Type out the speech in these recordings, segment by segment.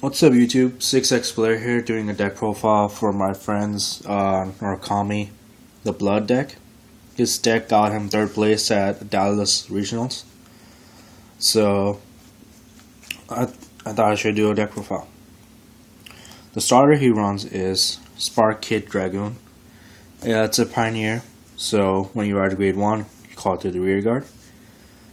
What's up YouTube, 6X Player here doing a deck profile for my friend's Narukami The Blood deck. His deck got him 3rd place at Dallas Regionals. So I thought I should do a deck profile. The starter he runs is Spark Kid Dragoon. It's a Pioneer, so when you ride a grade 1, you call it to the rear guard.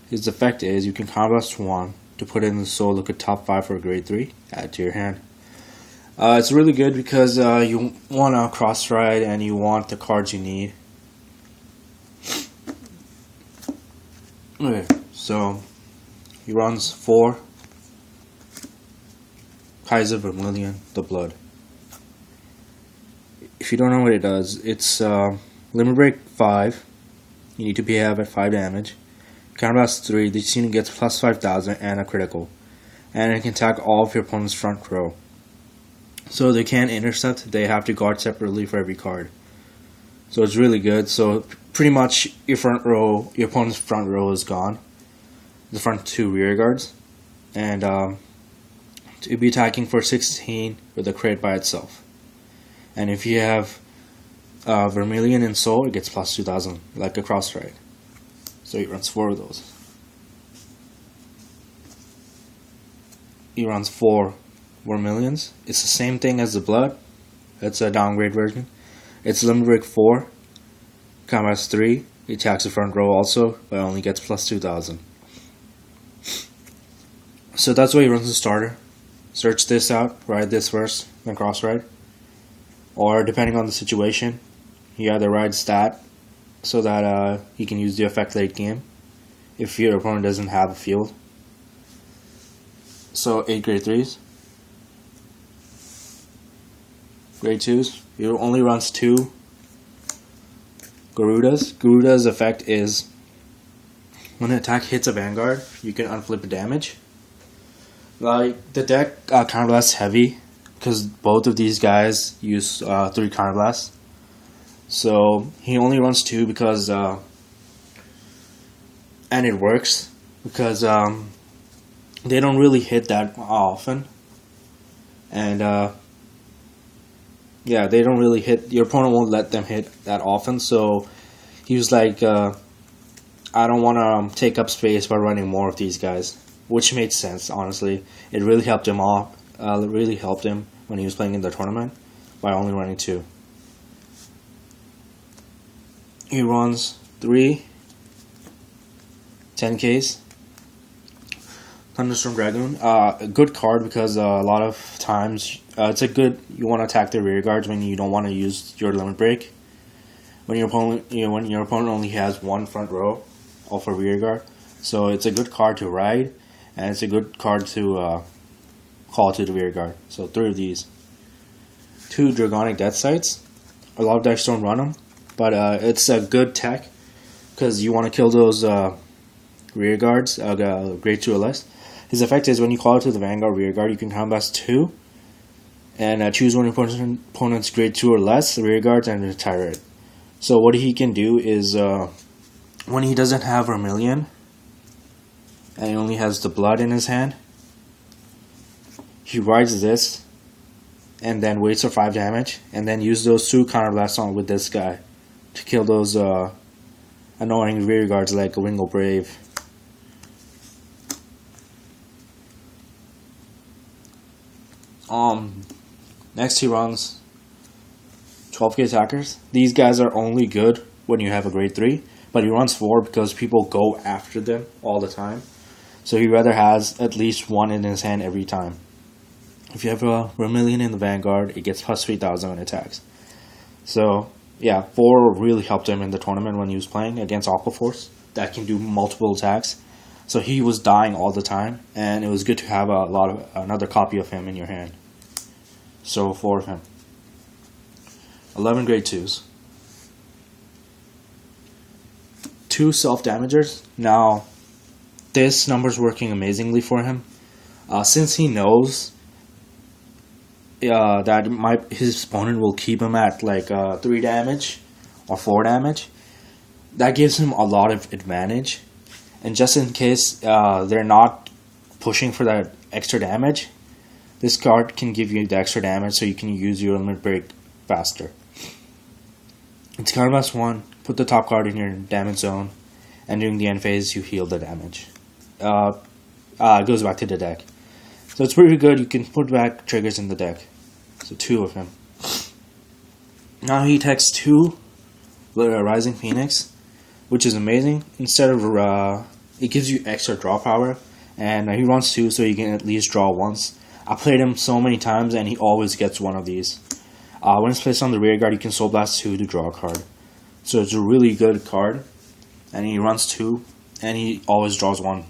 His effect is you can combust 1 to put in the soul, look at top 5 for a grade 3, add to your hand. It's really good because you want to cross ride and you want the cards you need. Okay, so he runs 4 Kaiser Vermillion The Blood. If you don't know what it does, it's Limit Break 5. You need to behave at 5 damage. Counterblast 3, this unit gets plus 5,000 and a critical. And it can attack all of your opponent's front row. So they can't intercept, they have to guard separately for every card. So it's really good. So pretty much your opponent's front row is gone. The front 2 rear guards. And you'll be attacking for 16 with a crit by itself. And if you have Vermilion and Soul, it gets plus 2,000, like a cross ride. So he runs 4 of those. He runs 4 Vermilions. It's the same thing as the Blood. It's a downgrade version. It's Limit Break 4. Combat 3. He attacks the front row also, but only gets plus 2,000. So that's why he runs the starter. Search this out, ride this first, then cross ride. Or depending on the situation, he either rides that so that he can use the effect late game if your opponent doesn't have a field. So 8 grade 3s. Grade 2s. He only runs 2 Garudas. Garuda's effect is when an attack hits a Vanguard, you can unflip damage. Like the deck counterblasts heavy because both of these guys use 3 counterblasts. So he only runs 2 because and it works because they don't really hit that often, and yeah, they don't really hit. Your opponent won't let them hit that often. So he was like, I don't want to take up space by running more of these guys, which made sense. Honestly, it really helped him off. It really helped him when he was playing in the tournament by only running 2. He runs 3 10Ks. Thunderstorm Dragoon. A good card because a lot of times it's a good. You want to attack the rear guards when you don't want to use your limit break. When your opponent, when your opponent only has 1 front row of a rear guard, so it's a good card to ride, and it's a good card to call to the rear guard. So 3 of these. 2 Dragonic Death Sights. A lot of decks don't run them. But it's a good tech because you want to kill those rear guards, grade 2 or less. His effect is when you call it to the Vanguard rear guard, you can combust 2 and choose one of your opponent's grade 2 or less rear guards and retire it. So what he can do is when he doesn't have Vermilion and he only has the Blood in his hand, he rides this and then waits for 5 damage and then use those 2 counterblasts on with this guy to kill those annoying rear guards like Wingo Brave. Next he runs 12K attackers. These guys are only good when you have a grade 3, but he runs 4 because people go after them all the time. So he rather has at least 1 in his hand every time. If you have a Vermilion in the Vanguard, it gets plus 3,000 when it attacks. So yeah, 4 really helped him in the tournament when he was playing against Aquaforce that can do multiple attacks. So he was dying all the time, and it was good to have another copy of him in your hand. So 4 of him. 11 grade 2s. 2 self-damagers. Now, this number's working amazingly for him. Since he knows that his opponent will keep him at like 3 damage or 4 damage, that gives him a lot of advantage. And just in case they're not pushing for that extra damage, This card can give you the extra damage so you can use your limit break faster. It's card plus 1, put the top card in your damage zone, and during the end phase you heal the damage. It goes back to the deck. So it's pretty good. You can put back triggers in the deck. So 2 of him. Now he takes 2 Rising Phoenix, which is amazing. Instead of it gives you extra draw power, and he runs 2 so you can at least draw once. I played him so many times and he always gets one of these. When it's placed on the rear guard, you can Soul Blast 2 to draw a card. So it's a really good card, and he runs 2 and he always draws 1.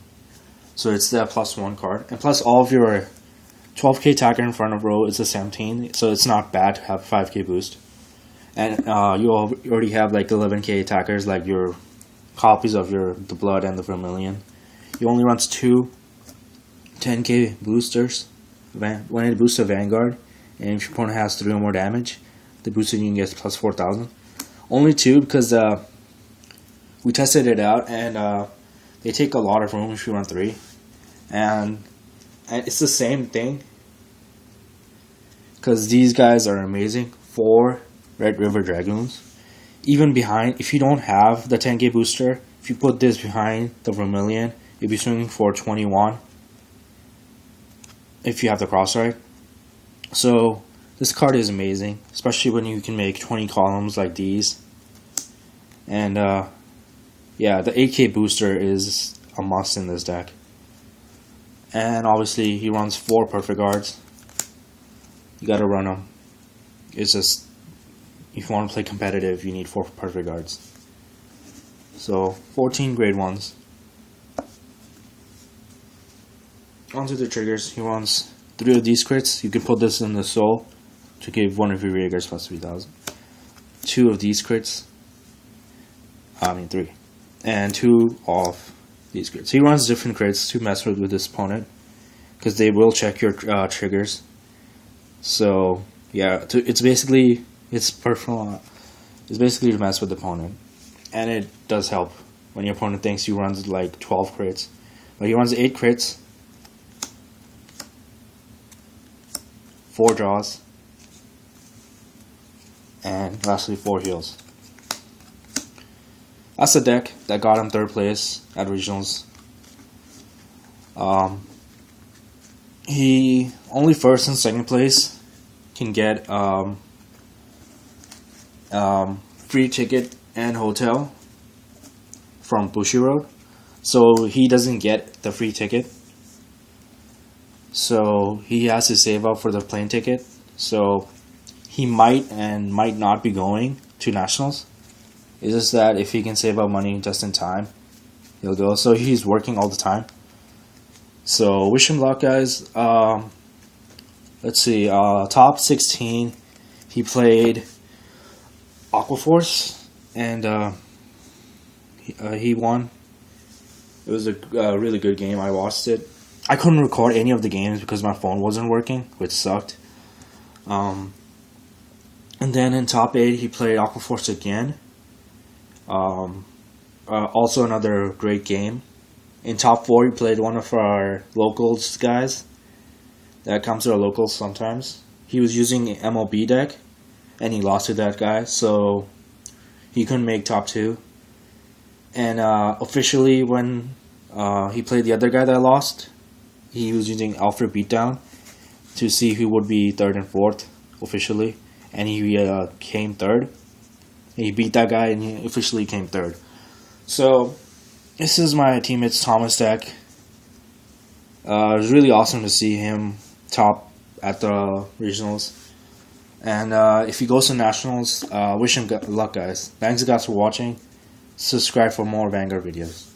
So it's the +1 card, and plus all of your 12k attacker in front of row is a 17, so it's not bad to have 5k boost. And you already have like 11k attackers, like your copies of the Blood and the Vermillion. He only runs 2 10k boosters when it boosts a Vanguard, and if your opponent has 3 or more damage, the boosted you can get plus 4,000. Only 2 because we tested it out, and they take a lot of room if you run 3, and it's the same thing because these guys are amazing. 4 Red River Dragoons. Even behind, if you don't have the 10k booster, if you put this behind the Vermillion, you'll be swinging for 21 if you have the crossride. So this card is amazing, especially when you can make 20 columns like these. And yeah, the 8k booster is a must in this deck. And obviously he runs 4 perfect guards. You gotta run them. It's just, if you want to play competitive, you need 4 perfect guards. So 14 grade 1s. Onto the triggers. He runs 3 of these crits. You can put this in the soul to give one of your rear guards plus 3,000. 2 of these crits. 3. And 2 of these crits. He runs different crits to mess with his opponent, because they will check your triggers. So yeah, it's basically to mess with the opponent, and it does help when your opponent thinks you runs like 12 crits, but he runs 8 crits, 4 draws, and lastly 4 heals. That's the deck that got him 3rd place at regionals. He only 1st and 2nd place can get free ticket and hotel from Bushiroad, so he doesn't get the free ticket. So he has to save up for the plane ticket. So he might not be going to nationals. It's just that if he can save up money just in time, he'll go. So he's working all the time. So wish him luck, guys. Let's see. Top 16, he played Aquaforce, and he won. It was a really good game. I watched it. I couldn't record any of the games because my phone wasn't working, which sucked. And then in top 8, he played Aquaforce again. Also another great game. In top 4, he played one of our locals guys that comes to our locals sometimes. He was using an MLB deck, and he lost to that guy, so he couldn't make top 2. And officially, when he played the other guy that lost, he was using Alfred Beatdown to see who would be 3rd and 4th officially, and he came 3rd. He beat that guy, and he officially came 3rd. So this is my teammate's Thomas deck. It was really awesome to see him top at the regionals. And if he goes to nationals, wish him luck, guys. Thanks, guys, for watching. Subscribe for more Vanguard videos.